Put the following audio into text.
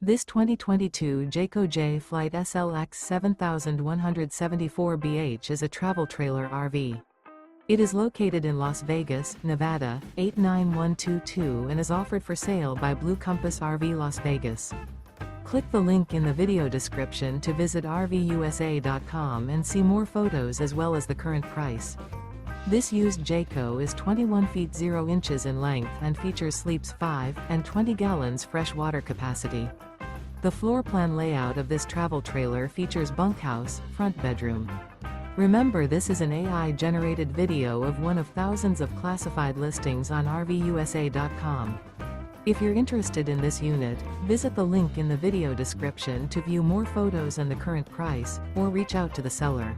This 2022 Jayco Jay Flight SLX 7174BH is a travel trailer RV. It is located in Las Vegas, Nevada, 89122 and is offered for sale by Blue Compass RV Las Vegas. Click the link in the video description to visit RVUSA.com and see more photos as well as the current price. This used Jayco is 21 feet 0 inches in length and features sleeps 5 and 20 gallons fresh water capacity. The floor plan layout of this travel trailer features bunkhouse, front bedroom. Remember, this is an AI-generated video of one of thousands of classified listings on RVUSA.com. If you're interested in this unit, visit the link in the video description to view more photos and the current price, or reach out to the seller.